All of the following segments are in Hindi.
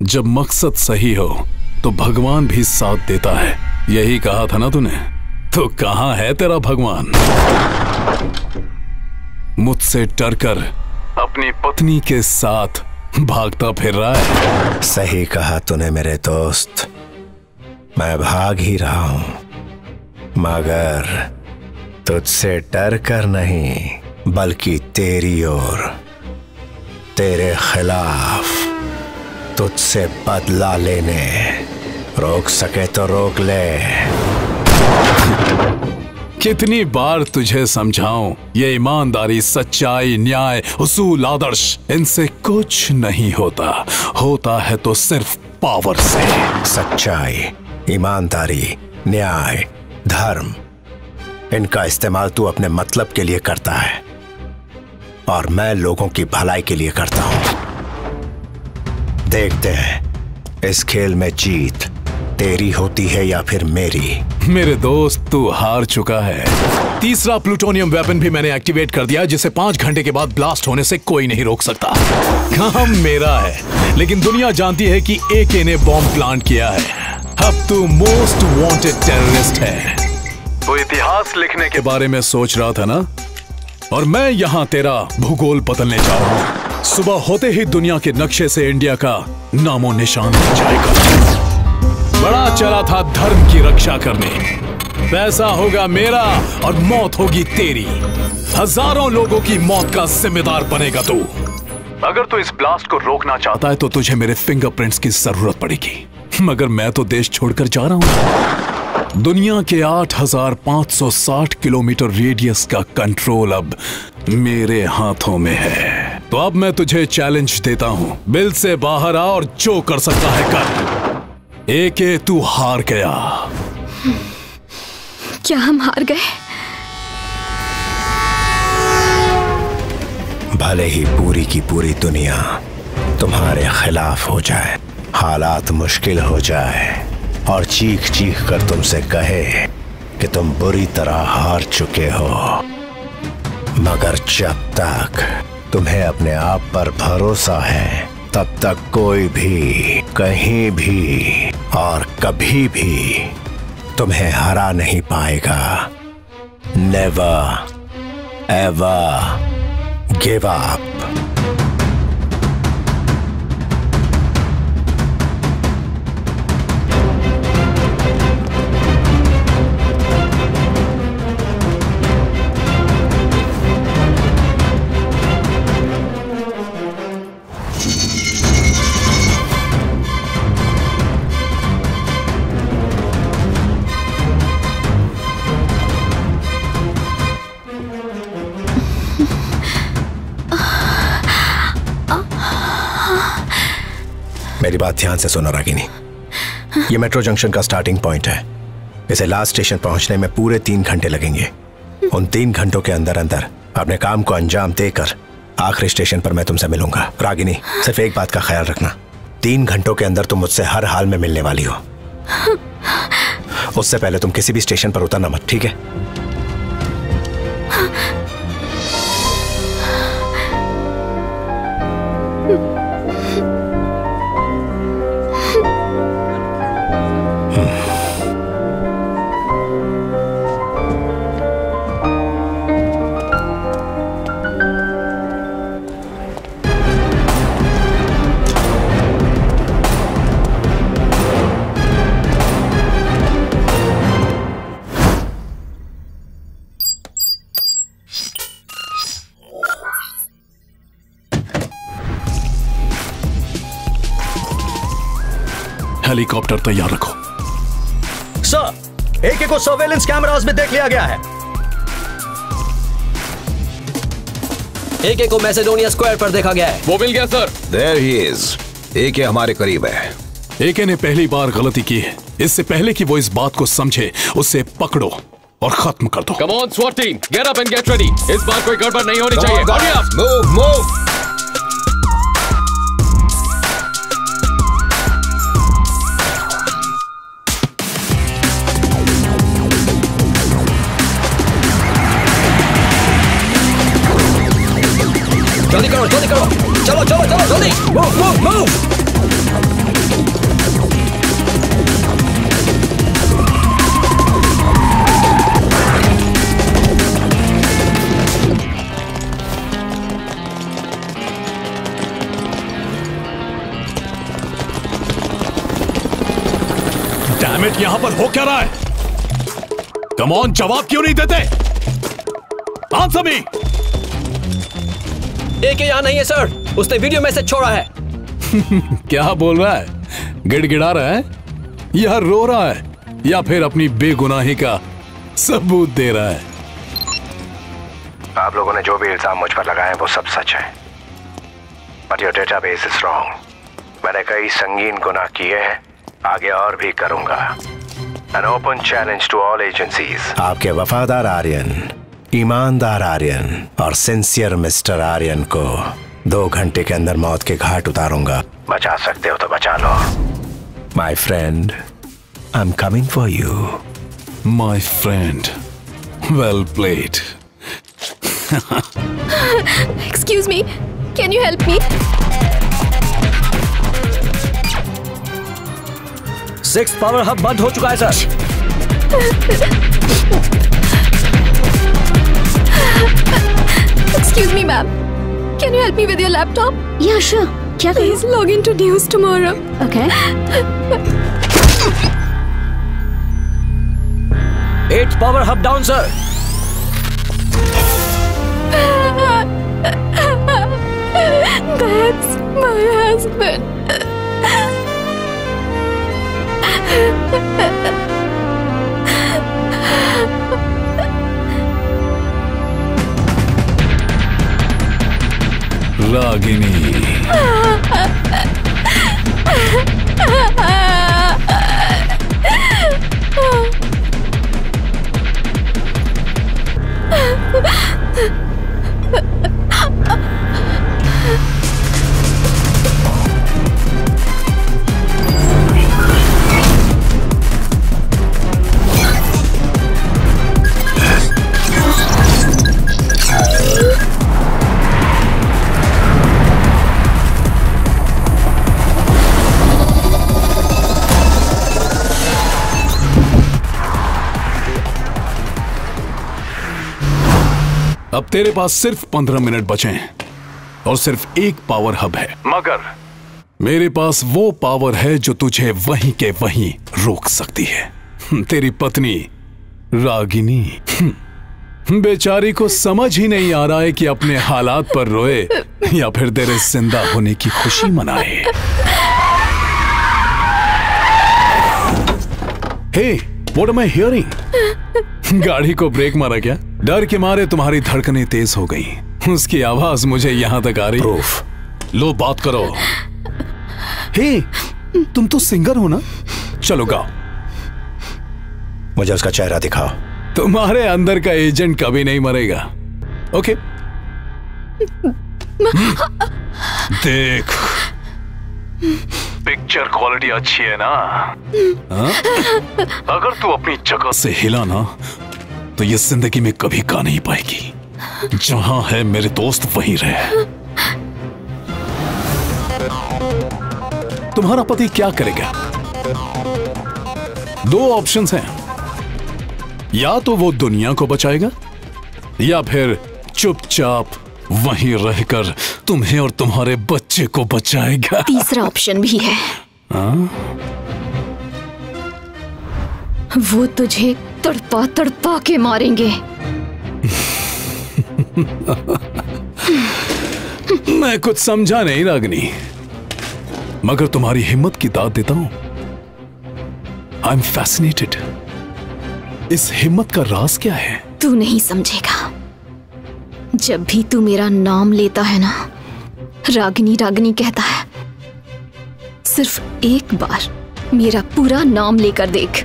जब मकसद सही हो तो भगवान भी साथ देता है। यही कहा था ना तूने? तो कहां है तेरा भगवान? मुझसे डरकर अपनी पत्नी के साथ भागता फिर रहा है। सही कहा तूने मेरे दोस्त, मैं भाग ही रहा हूं, मगर तुझसे डर कर नहीं, बल्कि तेरी ओर, तेरे खिलाफ, तुझसे बदला लेने। रोक सके तो रोक ले। कितनी बार तुझे समझाऊं, ये ईमानदारी, सच्चाई, न्याय, उसूल, आदर्श, इनसे कुछ नहीं होता। होता है तो सिर्फ पावर से। सच्चाई, ईमानदारी, न्याय, धर्म, इनका इस्तेमाल तू अपने मतलब के लिए करता है और मैं लोगों की भलाई के लिए करता हूं। देखते हैं इस खेल में जीत तेरी होती है या फिर मेरी। मेरे दोस्त, तू हार चुका है। तीसरा प्लूटोनियम वेपन भी मैंने एक्टिवेट कर दिया, जिसे 5 घंटे के बाद ब्लास्ट होने से कोई नहीं रोक सकता। काम मेरा है, लेकिन दुनिया जानती है कि एके ने बॉम्ब प्लांट किया है। अब तू मोस्ट वांटेड टेररिस्ट है। तो इतिहास लिखने के बारे में सोच रहा था ना? और मैं यहां तेरा भूगोल बदलने जा रहा हूं। सुबह होते ही दुनिया के नक्शे से इंडिया का नामो निशान मिट जाएगा। बड़ा चला था धर्म की रक्षा करने, पैसा होगा मेरा और मौत होगी तेरी। हजारों लोगों की मौत का जिम्मेदार बनेगा तू। अगर तू इस ब्लास्ट को रोकना चाहता है तो तुझे मेरे फिंगरप्रिंट्स की जरूरत पड़ेगी, मगर मैं तो देश छोड़कर जा रहा हूं। दुनिया के 8560 किलोमीटर रेडियस का कंट्रोल अब मेरे हाथों में है। तो अब मैं तुझे चैलेंज देता हूं, बिल से बाहर आ और जो कर सकता है कर। एके, तू हार गया। क्या हम हार गए? भले ही पूरी की पूरी दुनिया तुम्हारे खिलाफ हो जाए, हालात मुश्किल हो जाए और चीख चीख कर तुमसे कहे कि तुम बुरी तरह हार चुके हो, मगर जब तक तुम्हें अपने आप पर भरोसा है, तब तक कोई भी, कहीं भी और कभी भी तुम्हें हरा नहीं पाएगा। Never ever give up. मेरी बात ध्यान से सुनो रागिनी, ये मेट्रो जंक्शन का स्टार्टिंग पॉइंट है। इसे लास्ट स्टेशन पहुंचने में पूरे 3 घंटे लगेंगे। उन 3 घंटों के अंदर अंदर अपने काम को अंजाम देकर आखिरी स्टेशन पर मैं तुमसे मिलूंगा। रागिनी, सिर्फ एक बात का ख्याल रखना, 3 घंटों के अंदर तुम मुझसे हर हाल में मिलने वाली हो। उससे पहले तुम किसी भी स्टेशन पर उतरना मत, ठीक है? हेलीकॉप्टर तैयार रखो। सर, एके को सर्वेलेंस कैमरास में देख लिया गया है। एके को मैसेडोनिया स्क्वायर पर देखा गया है। वो मिल गया सर। There he is. एके हमारे करीब है। एके ने पहली बार गलती की है। इससे पहले कि वो इस बात को समझे, उसे पकड़ो और खत्म कर दो। Come on, SWAT team, get up and get ready. इस बार कोई गड़बड़ नहीं होनी चाहिए। Hurry up. Move, move. जल्दी करो, जल्दी करो, चलो चलो चलो जल्दी, move move move. Damn it, यहां पर हो क्या रहा है? कम ऑन, जवाब क्यों नहीं देते? Answer me. AK यहाँ नहीं है सर, उसने वीडियो मैसेज छोड़ा है। क्या बोल रहा है? गिड़गिड़ा रहा है या रो रहा है या फिर अपनी बेगुनाही का सबूत दे रहा है? आप लोगों ने जो भी इल्जाम मुझ पर लगाए वो सब सच है, but your database is wrong. मैंने कई संगीन गुनाह किए हैं, आगे और भी करूंगा। An open challenge to all agencies। आपके वफादार आर्यन, ईमानदार आर्यन और सिंसियर मिस्टर आर्यन को 2 घंटे के अंदर मौत के घाट उतारूंगा। बचा सकते हो तो बचा लो। My friend, I'm coming for you। My friend, well played। Excuse me, can you help me? 6th power hub बंद हो चुका है sir. Excuse me, ma'am. Can you help me with your laptop? Yeah, sure. क्या Please log into news tomorrow. Okay. 8th power hub down sir. That's my husband. Ragini, अब तेरे पास सिर्फ 15 मिनट बचे हैं और सिर्फ एक पावर हब है, मगर मेरे पास वो पावर है जो तुझे वहीं के वहीं रोक सकती है। तेरी पत्नी रागिनी। बेचारी को समझ ही नहीं आ रहा है कि अपने हालात पर रोए या फिर तेरे जिंदा होने की खुशी मनाए। हे, व्हाट एम आई हियरिंग? गाड़ी को ब्रेक मारा क्या? डर के मारे तुम्हारी धड़कनें तेज हो गई, उसकी आवाज मुझे यहां तक आ रही। प्रूफ लो, बात करो। हे, तुम तो सिंगर हो ना? चलो गाओ। मुझे उसका चेहरा दिखाओ। तुम्हारे अंदर का एजेंट कभी नहीं मरेगा। ओके, देख, पिक्चर क्वालिटी अच्छी है ना? अगर तू अपनी जगह से हिला ना तो ये जिंदगी में कभी गा नहीं पाएगी। जहां है मेरे दोस्त वहीं रहे। तुम्हारा पति क्या करेगा? 2 ऑप्शंस हैं, या तो वो दुनिया को बचाएगा या फिर चुपचाप वहीं रहकर तुम्हें और तुम्हारे बच्चे को बचाएगा। तीसरा ऑप्शन भी है। वो तुझे तड़पा तड़पा के मारेंगे। मैं कुछ समझा नहीं रागिनी, मगर तुम्हारी हिम्मत की दाद देता हूं। I am fascinated. इस हिम्मत का राज क्या है? तू नहीं समझेगा। जब भी तू मेरा नाम लेता है ना, रागिनी रागिनी कहता है, सिर्फ एक बार मेरा पूरा नाम लेकर देख,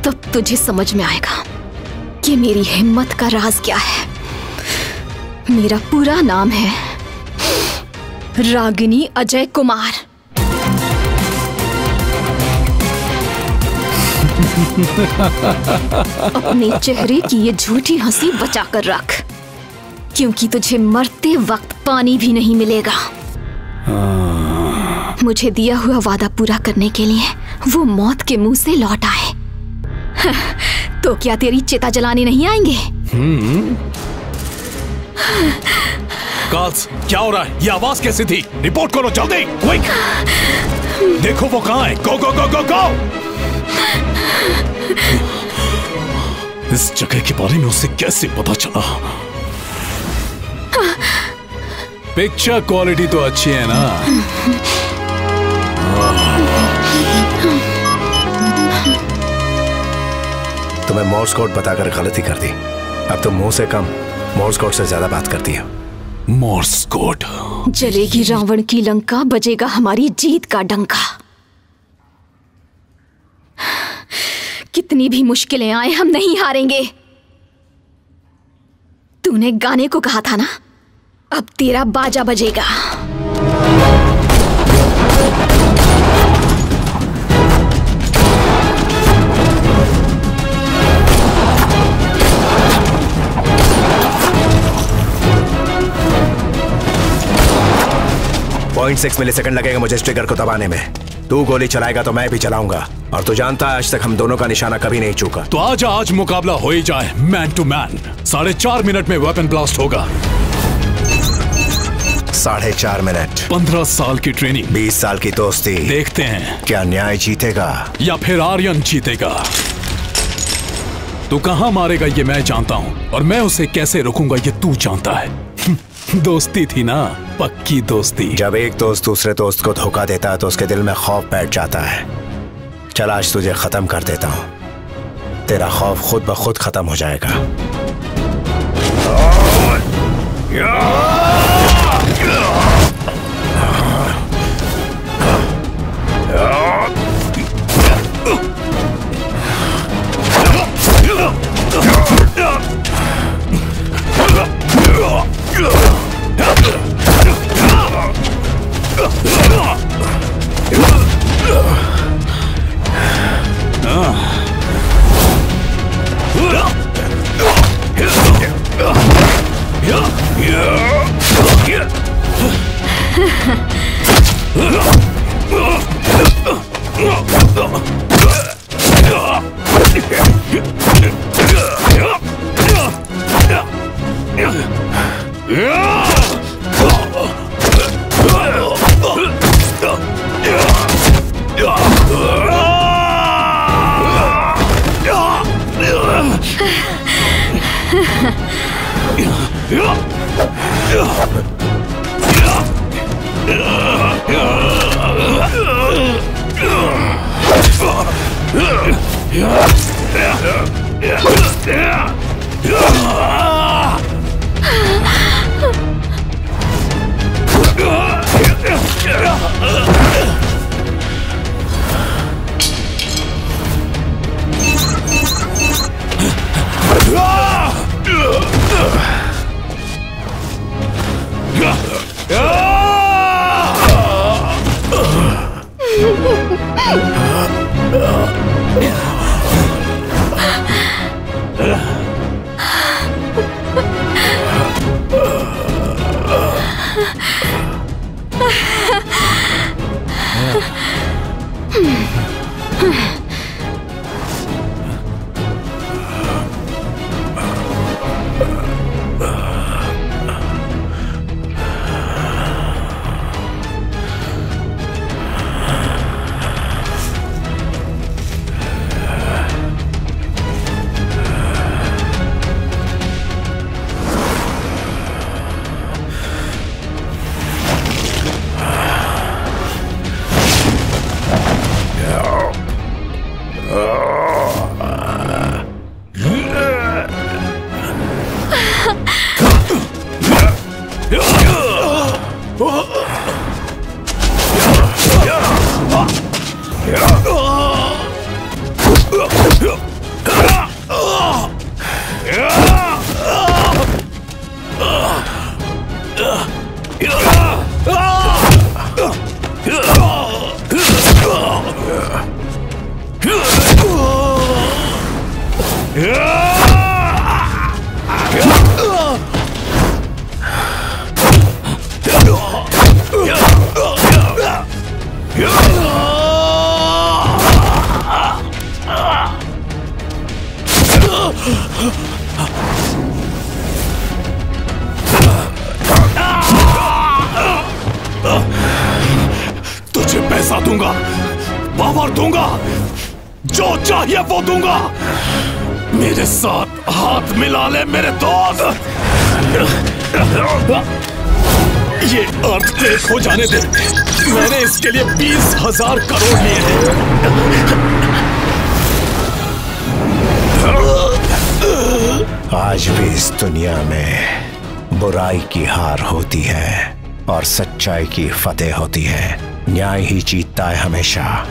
तब तुझे समझ में आएगा कि मेरी हिम्मत का राज क्या है। मेरा पूरा नाम है रागिनी अजय कुमार। अपने चेहरे की ये झूठी हंसी बचा कर रख, क्योंकि तुझे मरते वक्त पानी भी नहीं मिलेगा। मुझे दिया हुआ वादा पूरा करने के लिए वो मौत के मुंह से लौट आए, तो क्या तेरी चिता जलाने नहीं आएंगे? कार्ल्स, क्या हो रहा है? ये आवाज कैसी थी? रिपोर्ट करो जल्दी, क्विक। देखो वो कहाँ है। गो गो गो गो गो। इस जगह के बारे में उसे कैसे पता चला? पिक्चर क्वालिटी तो अच्छी है ना? तुम्हें मोर्स कोड बताकर गलती कर दी। अब तुम मुंह से कम मोर्स कोड से ज्यादा बात करती हो। Morse code. जलेगी रावण की लंका, बजेगा हमारी जीत का डंका। कितनी भी मुश्किलें आए हम नहीं हारेंगे। तूने गाने को कहा था ना, अब तेरा बाजा बजेगा। पॉइंट 6 मिलीसेकंड लगेगा मुझे इस ट्रिगर को दबाने में। तू गोली चलाएगा तो मैं भी चलाऊंगा, और तू जानता है आज तक हम दोनों का निशाना कभी नहीं चूका। तो आज मुकाबला हो ही जाए, मैन टू मैन। 4.5 मिनट में वेपन ब्लास्ट होगा। 4.5 मिनट, 15 साल की ट्रेनिंग, 20 साल की दोस्ती। देखते हैं क्या न्याय जीतेगा या फिर आर्यन जीतेगा। तू कहां मारेगा ये मैं जानता हूं, और मैं उसे कैसे रोकूंगा ये तू जानता है। दोस्ती थी ना, पक्की दोस्ती। जब एक दोस्त दूसरे दोस्त को धोखा देता है तो उसके दिल में खौफ बैठ जाता है। चल आज तुझे खत्म कर देता हूं, तेरा खौफ खुद ब खुद खत्म हो जाएगा। जो चाहिए वो दूंगा। मेरे साथ हाथ मिला ले मेरे दोस्त। ये अर्थक्वेक हो जाने दे। मैंने इसके लिए 20,000 करोड़ लिए हैं। आज भी इस दुनिया में बुराई की हार होती है और सच्चाई की फतेह होती है। न्याय ही जीतता है हमेशा।